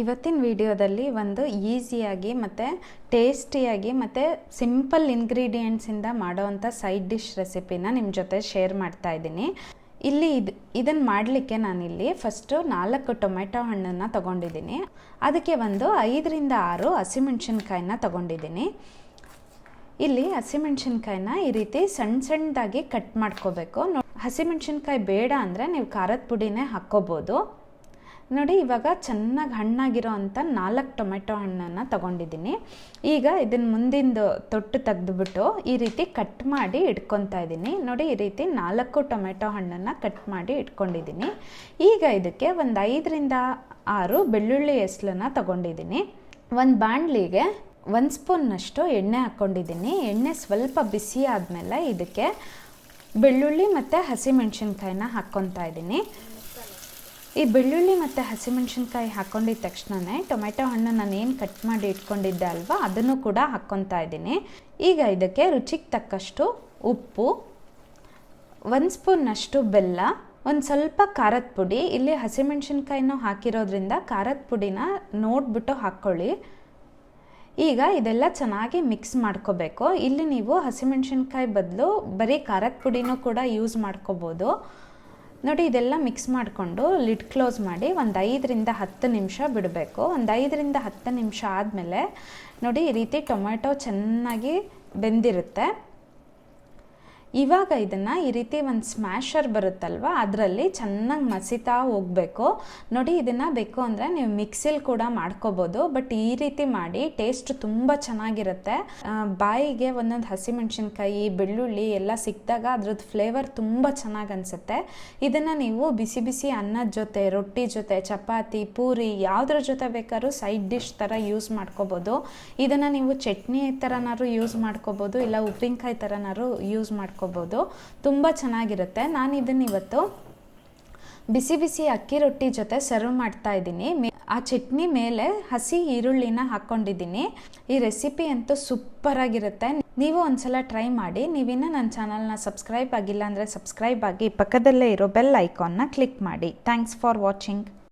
ಇವತ್ತಿನ ವಿಡಿಯೋದಲ್ಲಿ ಒಂದು ಈಸಿಯಾಗಿ ಮತ್ತು ಟೇಸ್ಟಿಯಾಗಿ ಮತ್ತು ಸಿಂಪಲ್ ಇಂಗ್ರೀಡಿಯೆಂಟ್ಸಿಂದ ಮಾಡೋವಂಥ ಸೈಡ್ ಡಿಶ್ ರೆಸಿಪಿನ ನಿಮ್ಮ ಜೊತೆ ಶೇರ್ ಮಾಡ್ತಾ ಇದ್ದೀನಿ. ಇಲ್ಲಿ ಇದನ್ನು ಮಾಡಲಿಕ್ಕೆ ನಾನಿಲ್ಲಿ ಫಸ್ಟು 4 ಟೊಮೆಟೊ ಹಣ್ಣನ್ನು ತೊಗೊಂಡಿದ್ದೀನಿ. ಅದಕ್ಕೆ ಒಂದು 5ರಿಂದ 6 ಹಸಿಮೆಣ್ಸಿನ್ಕಾಯಿನ ತೊಗೊಂಡಿದ್ದೀನಿ. ಇಲ್ಲಿ ಹಸಿಮೆಣ್ಸಿನ್ಕಾಯಿನ ಈ ರೀತಿ ಸಣ್ಣ ಸಣ್ಣದಾಗಿ ಕಟ್ ಮಾಡ್ಕೋಬೇಕು. ಹಸಿಮೆಣ್ಸಿನ್ಕಾಯಿ ಬೇಡ ಅಂದರೆ ನೀವು ಖಾರದ ಪುಡಿನೇ ಹಾಕ್ಕೋಬೋದು. ನೋಡಿ, ಇವಾಗ ಚೆನ್ನಾಗಿ ಹಣ್ಣಾಗಿರೋ ಅಂಥ 4 ಟೊಮೆಟೊ ಹಣ್ಣನ್ನು ತೊಗೊಂಡಿದ್ದೀನಿ. ಈಗ ಇದನ್ನು ಮುಂದಿಂದು ತೊಟ್ಟು ತೆಗೆದುಬಿಟ್ಟು ಈ ರೀತಿ ಕಟ್ ಮಾಡಿ ಇಟ್ಕೊತಾ ಇದ್ದೀನಿ. ನೋಡಿ, ಈ ರೀತಿ 4 ಟೊಮೆಟೊ ಹಣ್ಣನ್ನು ಕಟ್ ಮಾಡಿ ಇಟ್ಕೊಂಡಿದ್ದೀನಿ. ಈಗ ಇದಕ್ಕೆ ಒಂದು 5ರಿಂದ 6 ಬೆಳ್ಳುಳ್ಳಿ ಎಸ್ಲನ್ನು ತೊಗೊಂಡಿದ್ದೀನಿ. ಒಂದು ಬಾಣಲಿಗೆ 1 ಸ್ಪೂನ್ನಷ್ಟು ಎಣ್ಣೆ ಹಾಕ್ಕೊಂಡಿದ್ದೀನಿ. ಎಣ್ಣೆ ಸ್ವಲ್ಪ ಬಿಸಿ ಆದಮೇಲೆ ಇದಕ್ಕೆ ಬೆಳ್ಳುಳ್ಳಿ ಮತ್ತು ಹಸಿಮೆಣ್ಸಿನ್ಕಾಯಿನ ಹಾಕ್ಕೊತಾ ಇದ್ದೀನಿ. ಈ ಬೆಳ್ಳುಳ್ಳಿ ಮತ್ತು ಹಸಿಮೆಣ್ಸಿನ್ಕಾಯಿ ಹಾಕ್ಕೊಂಡಿದ್ದ ತಕ್ಷಣವೇ ಟೊಮೆಟೊ ಹಣ್ಣು ನಾನು ಏನು ಕಟ್ ಮಾಡಿ ಇಟ್ಕೊಂಡಿದ್ದೆ ಅಲ್ವಾ, ಅದನ್ನು ಕೂಡ ಹಾಕ್ಕೊತಾ ಇದ್ದೀನಿ. ಈಗ ಇದಕ್ಕೆ ರುಚಿಗೆ ತಕ್ಕಷ್ಟು ಉಪ್ಪು, 1 ಸ್ಪೂನ್ನಷ್ಟು ಬೆಲ್ಲ, ಒಂದು ಸ್ವಲ್ಪ ಖಾರದ ಪುಡಿ. ಇಲ್ಲಿ ಹಸಿಮೆಣ್ಸಿನ್ಕಾಯಿನೂ ಹಾಕಿರೋದ್ರಿಂದ ಖಾರದ ಪುಡಿನ ನೋಡಿಬಿಟ್ಟು ಹಾಕ್ಕೊಳ್ಳಿ. ಈಗ ಇದೆಲ್ಲ ಚೆನ್ನಾಗಿ ಮಿಕ್ಸ್ ಮಾಡ್ಕೋಬೇಕು. ಇಲ್ಲಿ ನೀವು ಹಸಿಮೆಣ್ಸಿನ್ಕಾಯಿ ಬದಲು ಬರೀ ಖಾರದ ಪುಡಿನೂ ಕೂಡ ಯೂಸ್ ಮಾಡ್ಕೋಬೋದು. ನೋಡಿ, ಇದೆಲ್ಲ ಮಿಕ್ಸ್ ಮಾಡಿಕೊಂಡು ಲಿಡ್ ಕ್ಲೋಸ್ ಮಾಡಿ ಒಂದು 5ರಿಂದ 10 ನಿಮಿಷ ಬಿಡಬೇಕು. ಒಂದು 5ರಿಂದ 10 ನಿಮಿಷ ಆದಮೇಲೆ ನೋಡಿ, ಈ ರೀತಿ ಟೊಮೆಟೊ ಚೆನ್ನಾಗಿ ಬೆಂದಿರುತ್ತೆ. ಇವಾಗ ಇದನ್ನು ಈ ರೀತಿ ಒಂದು ಸ್ಮ್ಯಾಶರ್ ಬರುತ್ತಲ್ವ, ಅದರಲ್ಲಿ ಚೆನ್ನಾಗಿ ಮಸಿತಾ ಹೋಗಬೇಕು. ನೋಡಿ, ಇದನ್ನು ಬೇಕು ಅಂದರೆ ನೀವು ಮಿಕ್ಸಿಲಿ ಕೂಡ ಮಾಡ್ಕೋಬೋದು. ಬಟ್ ಈ ರೀತಿ ಮಾಡಿ ಟೇಸ್ಟ್ ತುಂಬ ಚೆನ್ನಾಗಿರುತ್ತೆ. ಬಾಯಿಗೆ ಒಂದೊಂದು ಹಸಿಮೆಣ್ಸಿನ್ಕಾಯಿ, ಬೆಳ್ಳುಳ್ಳಿ ಎಲ್ಲ ಸಿಕ್ಕಿದಾಗ ಅದ್ರದ್ದು ಫ್ಲೇವರ್ ತುಂಬ ಚೆನ್ನಾಗಿ ಅನಿಸುತ್ತೆ. ಇದನ್ನು ನೀವು ಬಿಸಿ ಬಿಸಿ ಅನ್ನದ ಜೊತೆ, ರೊಟ್ಟಿ ಜೊತೆ, ಚಪಾತಿ, ಪೂರಿ ಯಾವುದ್ರ ಜೊತೆ ಬೇಕಾದ್ರೂ ಸೈಡ್ ಡಿಶ್ ಥರ ಯೂಸ್ ಮಾಡ್ಕೋಬೋದು. ಇದನ್ನು ನೀವು ಚಟ್ನಿ ಥರನಾದ್ರು ಯೂಸ್ ಮಾಡ್ಕೋಬೋದು, ಇಲ್ಲ ಉಪ್ಪಿನಕಾಯಿ ಥರನಾದ್ರು ಯೂಸ್ ಮಾಡ್ಕೋಬೋದು. ತುಂಬ ಚೆನ್ನಾಗಿರುತ್ತೆ. ನಾನು ಇದನ್ನು ಇವತ್ತು ಬಿಸಿ ಬಿಸಿ ಅಕ್ಕಿ ರೊಟ್ಟಿ ಜೊತೆ ಸರ್ವ್ ಮಾಡ್ತಾ ಇದ್ದೀನಿ. ಆ ಚಟ್ನಿ ಮೇಲೆ ಹಸಿ ಈರುಳ್ಳಿನ ಹಾಕ್ಕೊಂಡಿದ್ದೀನಿ. ಈ ರೆಸಿಪಿ ಅಂತೂ ಸೂಪರ್ ಆಗಿರುತ್ತೆ. ನೀವು ಒಂದ್ಸಲ ಟ್ರೈ ಮಾಡಿ. ನೀವಿನ್ನ ನನ್ನ ಚಾನಲ್ನ ಸಬ್ಸ್ಕ್ರೈಬ್ ಆಗಿಲ್ಲ ಅಂದರೆ ಸಬ್ಸ್ಕ್ರೈಬ್ ಆಗಿ, ಪಕ್ಕದಲ್ಲೇ ಇರೋ ಬೆಲ್ ಐಕಾನ್ನ ಕ್ಲಿಕ್ ಮಾಡಿ. Thanks for watching.